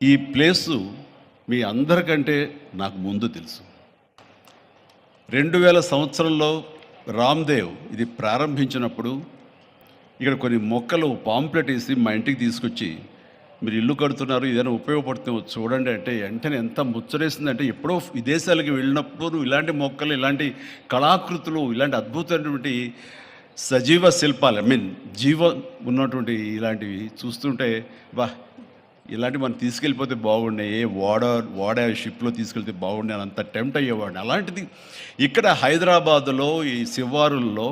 ఈ ప్లేసు మీ అందరికంటే నాకు ముందు తెలుసు. 2000 సంవత్సరంలో రామ్దేవ్ ఇది ప్రారంభించినప్పుడు ఇక్కడ కొన్ని మొక్కలు పాంప్లెట్ వేసి మా ఇంటికి తీసుకొచ్చి, మీరు ఇల్లు కడుతున్నారు, ఏదైనా ఉపయోగపడుతుందో చూడండి అంటే వెంటనే ఎంత ముచ్చరేసిందంటే, ఎప్పుడో విదేశాలకు వెళ్ళినప్పుడు ఇలాంటి మొక్కలు, ఇలాంటి కళాకృతులు, ఇలాంటి అద్భుతమైనటువంటి సజీవ శిల్పాలు, జీవం ఉన్నటువంటి ఇలాంటివి చూస్తుంటే ఇలాంటివి మనం తీసుకెళ్ళిపోతే బాగుండే, వాడ షిప్లో తీసుకెళ్తే బాగుండే అని అంత టెంప్ట్ అయ్యేవాడిని. అలాంటిది ఇక్కడ హైదరాబాదులో ఈ శివారుల్లో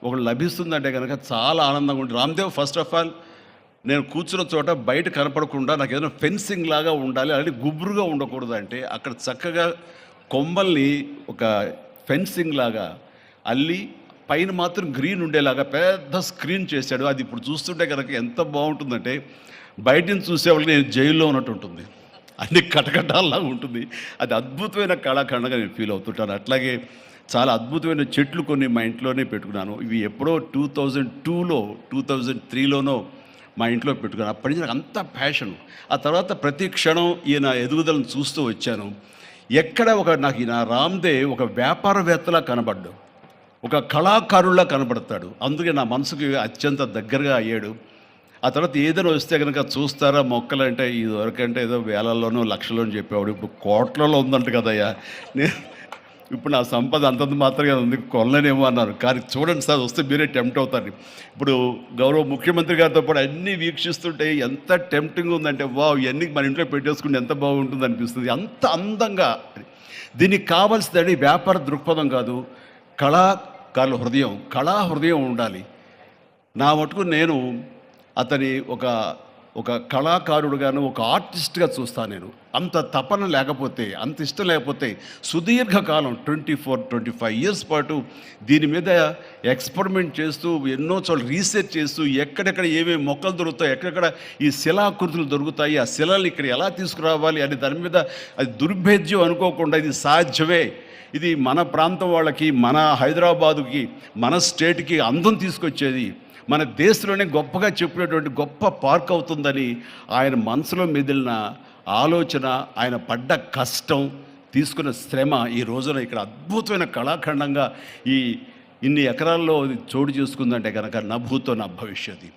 ఒకటి లభిస్తుందంటే కనుక చాలా ఆనందంగా ఉంటుంది. రామ్దేవ్ ఫస్ట్ ఆఫ్ ఆల్ నేను కూర్చున్న చోట బయట కనపడకుండా నాకు ఏదైనా ఫెన్సింగ్ లాగా ఉండాలి, అలాంటి గుబురుగా ఉండకూడదు అంటే అక్కడ చక్కగా కొమ్మల్ని ఒక ఫెన్సింగ్ లాగా అల్లి పైన మాత్రం గ్రీన్ ఉండేలాగా పెద్ద స్క్రీన్ చేశాడు. అది ఇప్పుడు చూస్తుంటే కనుక ఎంత బాగుంటుందంటే బయట నుంచి చూసేవాళ్ళకి నేను జైల్లో ఉన్నట్టు ఉంటుంది, అన్ని కటకటాల్లాగా ఉంటుంది. అది అద్భుతమైన కళాఖండగా నేను ఫీల్ అవుతుంటాను. అట్లాగే చాలా అద్భుతమైన చెట్లు కొన్ని మా ఇంట్లోనే పెట్టుకున్నాను. ఇవి ఎప్పుడో 2002లో 2003లోనో మా ఇంట్లో పెట్టుకున్నాను. అప్పటి నుంచి నాకు అంత ప్యాషన్. ఆ తర్వాత ప్రతి క్షణం ఈయన ఎదుగుదలను చూస్తూ వచ్చాను. ఎక్కడ నాకు ఈయన రామ్దేవ్ ఒక వ్యాపారవేత్తలా కనబడ్డాడు, ఒక కళాకారుల్లా కనబడతాడు. అందుకే నా మనసుకి అత్యంత దగ్గరగా అయ్యాడు. ఆ తర్వాత ఏదైనా వస్తే కనుక చూస్తారా మొక్కలు అంటే, ఇదివరకంటే ఏదో వేలల్లోనో లక్షల్లోనూ చెప్పేవాడు, ఇప్పుడు కోట్లలో ఉందంట కదయ్యా. నేను ఇప్పుడు నా సంపద అంతంత మాత్రమే ఉంది, కొనలేనేమో అన్నారు. కానీ చూడండి సార్, వస్తే మీరే టెంప్ట్ అవుతారు. ఇప్పుడు గౌరవ ముఖ్యమంత్రి గారితో పాటు అన్నీ వీక్షిస్తుంటే ఎంత టెంప్టింగ్ ఉందంటే, ఇవన్నీ మన ఇంట్లో పెట్టేసుకుంటే ఎంత బాగుంటుంది అనిపిస్తుంది. అంత అందంగా దీనికి కావాల్సిందని వ్యాపార దృక్పథం కాదు, కళాకారుల హృదయం, కళా హృదయం ఉండాలి. నా మటుకు నేను అతని ఒక కళాకారుడుగాను, ఒక ఆర్టిస్ట్గా చూస్తాను. నేను అంత తపన లేకపోతే, అంత ఇష్టం లేకపోతే సుదీర్ఘకాలం 24-25 ఇయర్స్ పాటు దీని మీద ఎక్స్పెరిమెంట్ చేస్తూ, ఎన్నో చోట్ల రీసెర్చ్ చేస్తూ, ఎక్కడెక్కడ ఏమేమి మొక్కలు దొరుకుతాయి, ఎక్కడెక్కడ ఈ శిలాకృతులు దొరుకుతాయి, ఆ శిలలు ఇక్కడ ఎలా తీసుకురావాలి అని దాని మీద అది దుర్భేద్యం అనుకోకుండా ఇది సాధ్యమే, ఇది మన ప్రాంతం వాళ్ళకి, మన హైదరాబాదుకి, మన స్టేట్కి అందం తీసుకొచ్చేది, మన దేశంలోనే గొప్పగా చెప్పినటువంటి గొప్ప పార్క్ అవుతుందని ఆయన మనసులో మెదిలిన ఆలోచన, ఆయన పడ్డ కష్టం, తీసుకున్న శ్రమ ఈ రోజున ఇక్కడ అద్భుతమైన కళాఖండంగా ఇన్ని ఎకరాల్లో చోటు చేసుకుందంటే కనుక నా భూతో నా భవిష్యత్తు.